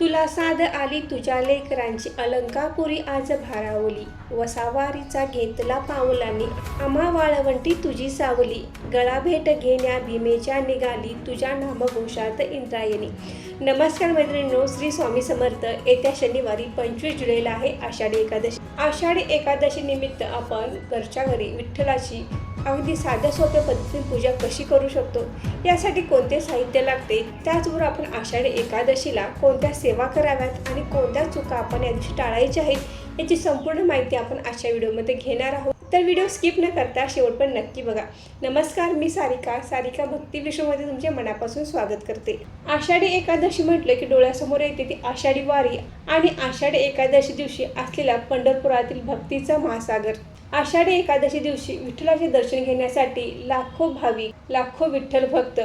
तुला साध आली तुझ्या लेकरांची अलंकापुरी आज भारावली. वसावारीचा घेतला पावलांनी आम्हा वाळवंटी तुझी सावली. गळा भेट घेण्या भीमेच्या निघाली तुझ्या नामघोषात इंद्रायणी. नमस्कार मैत्रिणींनो, श्री स्वामी समर्थ. येत्या शनिवारी 25 जुलैला आहे आषाढी एकादशी. आषाढी एकादशी निमित्त आपण घरच्या घरी विठ्ठलाची अगदी साध्या सोप्या पद्धतीने पूजा कशी करू शकतो, यासाठी कोणते साहित्य लागते, त्याचबरोबर आपण आषाढी एकादशीला कोणत्या सेवा कराव्यात आणि कोणत्या चुका आपण या दिवशी टाळायच्या आहेत, याची संपूर्ण माहिती आपण आजच्या व्हिडिओमध्ये घेणार आहोत. तर व्हिडिओ स्किप न करता शेवट पण नक्की बघा. नमस्कार, मी सारिका भक्ती विश्वमध्ये तुमचे मनापासून स्वागत करते. आषाढी एकादशी म्हटलं की डोळ्यासमोर येते ती आषाढी वारी आणि आषाढी एकादशी दिवशी असलेला पंढरपुरातील भक्तीचा महासागर. आषाढी एकादशी दिवशी विठ्ठलाचे दर्शन घेण्यासाठी लाखो भाविक, लाखो विठ्ठल भक्त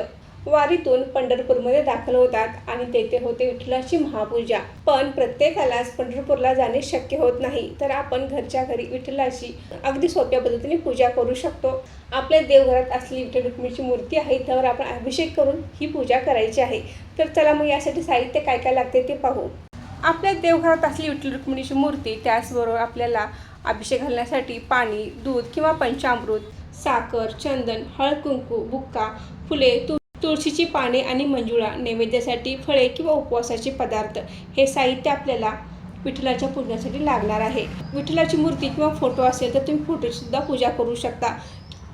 वारीतून पंढरपूरमध्ये दाखल होतात आणि तेथे होते विठ्ठलाची महापूजा. पण प्रत्येकालाच पंढरपूरला जाणे शक्य होत नाही, तर आपण घरच्या घरी विठ्ठलाची अगदी सोप्या पद्धतीने पूजा करू शकतो. आपल्या देवघरात असलेली विठ्ठल रुक्मिणीची मूर्ती आहे, त्यावर आपण अभिषेक करून ही पूजा करायची आहे. तर चला मग यासाठी साहित्य काय काय लागते ते पाहू. आपल्या देवघरात असलेली विठ्ठल रुक्मिणीची मूर्ती, त्याचबरोबर आपल्याला अभिषेक घालण्यासाठी पाणी, दूध किंवा पंचामृत, साखर, चंदन, हळद कुंकू, बुक्का, फुले, तुळशीची पाने आणि मंजुळा, नैवेद्यासाठी फळे किंवा उपवासाचे पदार्थ, हे साहित्य आपल्याला विठ्ठलाच्या पूजनासाठी लागणार आहे. विठ्ठलाची मूर्ती किंवा फोटो असेल तर तुम्ही फोटोसुद्धा पूजा करू शकता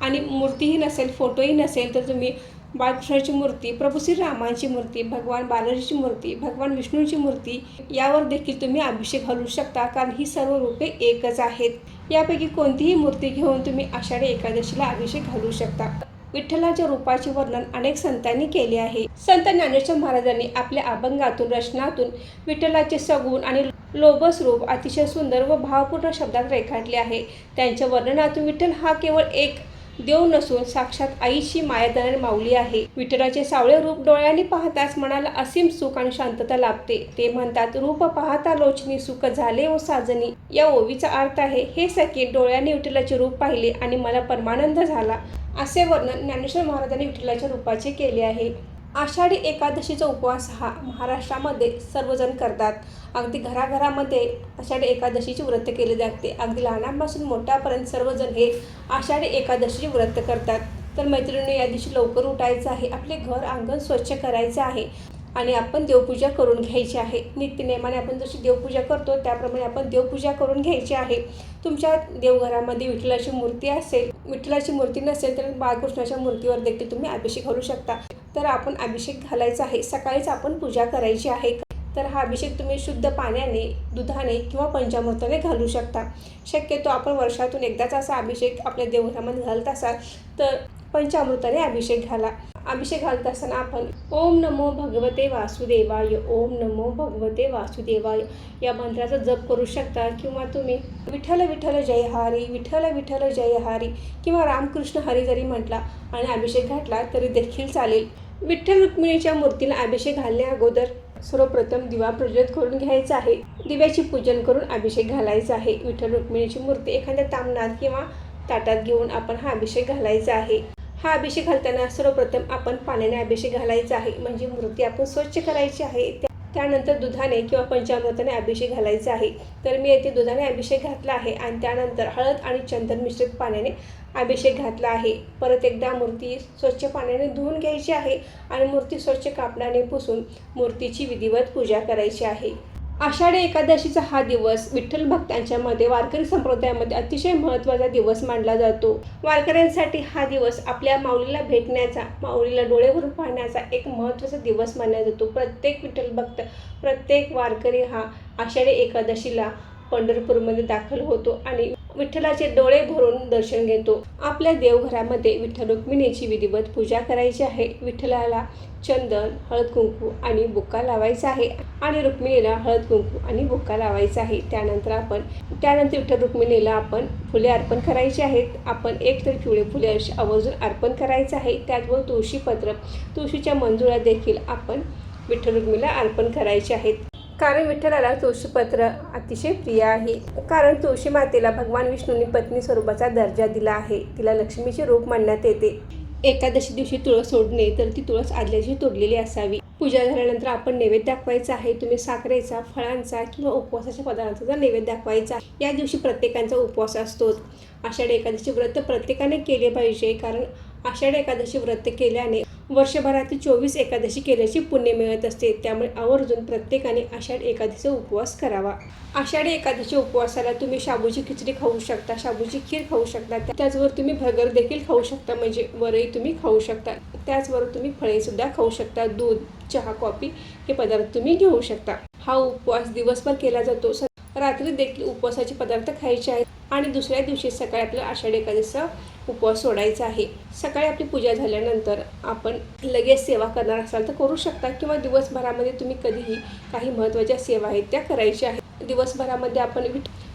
आणि मूर्तीही नसेल, फोटोही नसेल तर तुम्ही बाळकृष्णाची मूर्ती, प्रभू श्रीरामांची मूर्ती, भगवान बालाजीची मूर्ती, भगवान विष्णूंची मूर्ती, यावर देखील तुम्ही अभिषेक घालू शकता, कारण ही सर्व रूपे एकच आहेत. यापैकी कोणतीही मूर्ती घेऊन तुम्ही आषाढी एकादशीला अभिषेक घालू शकता. विठ्ठलाच्या रूपाचे वर्णन अनेक संतांनी केले आहे. संत ज्ञानेश्वर महाराजांनी आपल्या अभंगातून, रचनातून विठ्ठलाचे सगुण आणि लोभस रूप अतिशय सुंदर व भावपूर्ण शब्दात रेखाटले आहे. त्यांच्या वर्णनातून विठ्ठल हा केवळ एक देव नसून साक्षात आईची माया देणारी माऊली आहे. विठ्ठलाचे सावळे रूप डोळ्यांनी पाहताच मनाला असीम सुख आणि शांतता लाभते. ते म्हणतात, रूप पाहता लोचनी सुख झाले ओ साजनी. या ओवीचा अर्थ आहे, हे सखे, डोळ्यांनी विठ्ठलाचे रूप पाहिले आणि मला परमानंद झाला. असे वर्णन ज्ञानेश्वर महाराजांनी विठ्ठलाच्या रूपाचे केले आहे. आषाढी एकादशीचा उपवास हा महाराष्ट्रामध्ये सर्वजण करतात. अगदी घराघरामध्ये आषाढी एकादशीचे व्रत केले जाते. अगदी लहानांपासून मोठ्यापर्यंत सर्वजण हे आषाढी एकादशीचे व्रत करतात. तर मैत्रिणींनो, या दिवशी लवकर उठायचं आहे, आपले घर अंगण स्वच्छ करायचं आहे आणि आपण देवपूजा करून घ्यायची आहे. नित्यनेमाने आपण जशी देवपूजा करतो त्याप्रमाणे आपण देवपूजा करून घ्यायची आहे. तुमच्या देवघरामध्ये विठ्ठलाची मूर्ती असेल, विठ्ठलाची मूर्ती नसेल तर बाळकृष्णाच्या मूर्तीवर देखील तुम्ही अभिषेक घालू शकता. तर आपण अभिषेक घालायचा आहे. सकाळीच आपण पूजा करायची आहे. तर हा अभिषेक तुम्ही शुद्ध पाण्याने, दुधाने किंवा पंचामृताने घालू शकता. शक्यतो आपण वर्षातून एकदाच असा अभिषेक आपल्या देवघरामध्ये घालत असाल तर पंचामृताने अभिषेक घाला. अभिषेक घालत असताना आपण ओम नमो भगवते वासुदेवाय, ओम नमो भगवते वासुदेवाय या मंत्राचा जप करू शकता. किंवा तुम्ही विठ्ठल विठ्ठल जय हरी, विठ्ठल विठ्ठल जय हरी किंवा रामकृष्ण हरी जरी म्हटला आणि अभिषेक घातला तरी देखील चालेल. विठ्ठल रुक्मिणीच्या मूर्तीला अभिषेक घालण्या अगोदर सर्वप्रथम दिवा प्रज्वलित करून घ्यायचा आहे. दिव्याची पूजन करून अभिषेक घालायचा आहे. विठ्ठल रुक्मिणीची मूर्ती एखाद्या तामणात किंवा ताटात घेऊन आपण हा अभिषेक घालायचा आहे. हा अभिषेक घालताना सर्वप्रथम आपण पाण्याने अभिषेक घालायचा आहे, म्हणजे मूर्ती आपण स्वच्छ करायची आहे. त्यानंतर दुधाने किंवा पंचामृताने अभिषेक घालायचा आहे. तर मी येथे दुधाने अभिषेक घातला आहे आणि त्यानंतर हळद आणि चंदन मिश्रित पाण्याने अभिषेक घातला आहे. परत एकदा मूर्ती स्वच्छ पाण्याने धुवून घ्यायची आहे आणि मूर्ती स्वच्छ कापडाने पुसून मूर्तीची विधिवत पूजा करायची आहे. आषाढी एकादशीचा हा दिवस विठ्ठल भक्तांच्या मध्ये, वारकरी संप्रदायामध्ये अतिशय महत्त्वाचा दिवस मानला जातो. वारकऱ्यांसाठी हा दिवस आपल्या माऊलीला भेटण्याचा, माऊलीला डोळे भरून पाहण्याचा एक महत्त्वाचा दिवस मानला जातो. प्रत्येक विठ्ठल भक्त, प्रत्येक वारकरी हा आषाढी एकादशीला पंढरपूरमध्ये दाखल होतो आणि विठ्ठलाचे डोळे भरून दर्शन घेतो. आपल्या देवघरामध्ये विठ्ठल रुक्मिणीची विधिवत पूजा करायची आहे. विठ्ठलाला चंदन, हळद कुंकू आणि बुक्का लावायचा आहे आणि रुक्मिणीला हळद कुंकू आणि बुक्का लावायचा आहे. त्यानंतर विठ्ठल रुक्मिणीला आपण फुले अर्पण करायची आहेत. आपण एक तरी पिवळे फुले आवर्जून अर्पण करायचं आहे. त्याचबरोबर तुळशीपत्र, तुळशीच्या मंजुळा देखील आपण विठ्ठल रुक्मिणीला अर्पण करायचे आहेत. कारण विठ्ठलाला तुळशीपत्र अतिशय प्रिय आहे. कारण तुळशी मातेला भगवान विष्णूंनी पत्नी स्वरूपाचा दर्जा दिला आहे. तिला लक्ष्मीचे रूप मानण्यात येते. एकादशी दिवशी तुळस सोडणे तर ती तुळस आदल्या दिवशी तोडलेली असावी. पूजा झाल्यानंतर आपण नैवेद्य दाखवायचा आहे. तुम्ही साखरेचा, फळांचा किंवा उपवासाच्या पदार्थाचा नैवेद्य दाखवायचा. या दिवशी प्रत्येकाचा उपवास असतोच. आषाढी एकादशी व्रत प्रत्येकाने केले पाहिजे, कारण आषाढी एकादशी व्रत केल्याने वर्षभरातील 24 एकादशी केल्याची पुण्य मिळत असते. त्यामुळे आवर्जून प्रत्येकाने आषाढी एकादशीचा उपवास करावा. आषाढी एकादशी उपवासाला तुम्ही शाबूची खिचडी खाऊ शकता, शाबूची खीर खाऊ शकता, त्याचबरोबर तुम्ही भगर देखील खाऊ शकता, म्हणजे वरई तुम्ही खाऊ शकता. त्याचबरोबर तुम्ही फळेसुद्धा खाऊ शकता. दूध, चहा, कॉफी हे पदार्थ तुम्ही घेऊ शकता. हा उपवास दिवसभर केला जातो. रात्री देखील उपवासाचे पदार्थ खायचे आहेत आणि दुसऱ्या दिवशी सकाळी आपल्याला आषाढी एकादशीचा उपवास सोडायचा आहे. सकाळी आपली पूजा झाल्यानंतर आपण लगेच सेवा करणार असाल तर करू शकता, किंवा दिवसभरामध्ये तुम्ही कधीही काही महत्त्वाच्या सेवा आहेत त्या करायच्या आहेत. दिवसभरामध्ये आपण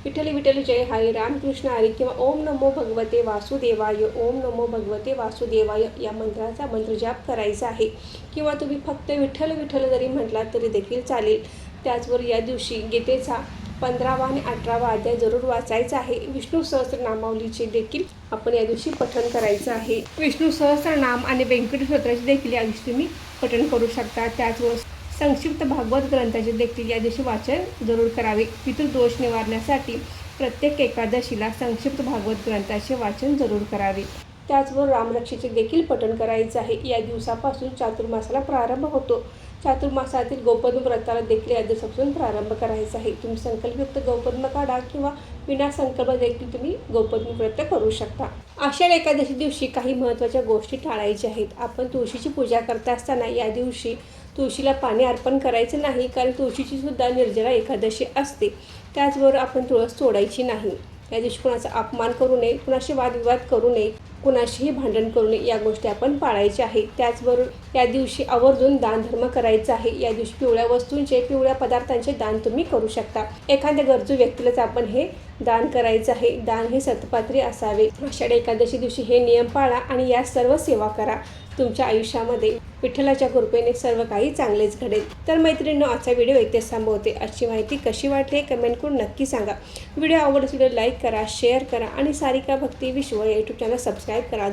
विठ्ठल विठ्ठल जय हरी, रामकृष्ण हरी किंवा ओम नमो भगवते वासुदेवाय, ओम नमो भगवते वासुदेवाय या मंत्राचा मंत्रजाप करायचा आहे. किंवा तुम्ही फक्त विठ्ठल विठ्ठल जरी म्हटला तरी देखील चालेल. त्याचबरोबर या दिवशी गीतेचा 15वा आणि 18वा अध्याय जरूर वाचायचा आहे. विष्णू सहस्त्रनामावलीचे देखील आपण या दिवशी पठण करायचं आहे. विष्णू सहस्त्रनाम आणि व्यंकटेश्वर स्तोत्राचे देखील या दिवशी तुम्ही पठण करू शकता. त्याचबरोबर संक्षिप्त भागवत ग्रंथाचे देखील या दिवशी वाचन जरूर करावे. पितृदोष निवारण्यासाठी प्रत्येक एकादशीला संक्षिप्त भागवत ग्रंथाचे वाचन जरूर करावे. त्याचबरोबर रामरक्षेचे देखील पठण करायचे आहे. या दिवसापासून चातुर्मासाला प्रारंभ होतो. चातुर्मासातील गौपद्म व्रताला देखील या दिवसापासून प्रारंभ करायचा आहे. तुम्ही संकल्पयुक्त गौपद्म काढा किंवा विना संकल्प देखील तुम्ही गौपद्म व्रत करू शकता. आषाढ एकादशी दिवशी काही महत्त्वाच्या गोष्टी टाळायच्या आहेत. आपण तुळशीची पूजा करता असताना या दिवशी तुळशीला पाणी अर्पण करायचं नाही, कारण तुळशीची सुद्धा निर्जला एकादशी असते. त्याचबरोबर आपण तुळस तोडायची नाही. या दिवशी कुणाचा अपमान करू नये, कुणाशी वादविवाद करू नये, कुणाशीही भांडण करू नये, या गोष्टी आपण पाळायच्या आहेत. त्याचबरोबर या दिवशी आवर्जून दानधर्म करायचा आहे. या दिवशी पिवळ्या वस्तूंचे, पिवळ्या पदार्थांचे दान तुम्ही करू शकता. एखाद्या गरजू व्यक्तीलाच आपण हे दान करायचं आहे. दान हे सत्पात्री असावे. आषाढी एकादशी दिवशी हे नियम पाळा आणि या सर्व सेवा करा. तुमच्या आयुष्यामध्ये विठ्ठलाच्या कृपेने सर्व काही चांगलेच घडेल. तर मैत्रिणींनो, आजचा व्हिडिओ इथेच थांबवते. आजची माहिती कशी वाटली कमेंट करून नक्की सांगा. व्हिडिओ आवडल्यास व्हिडिओ लाईक करा, शेअर करा आणि सारिका भक्ती विश्व या यूट्यूब चॅनल सबस्क्राईब करा.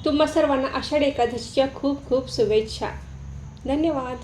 तुम्हा सर्वांना आषाढी एकादशीच्या खूप खूप शुभेच्छा. धन्यवाद.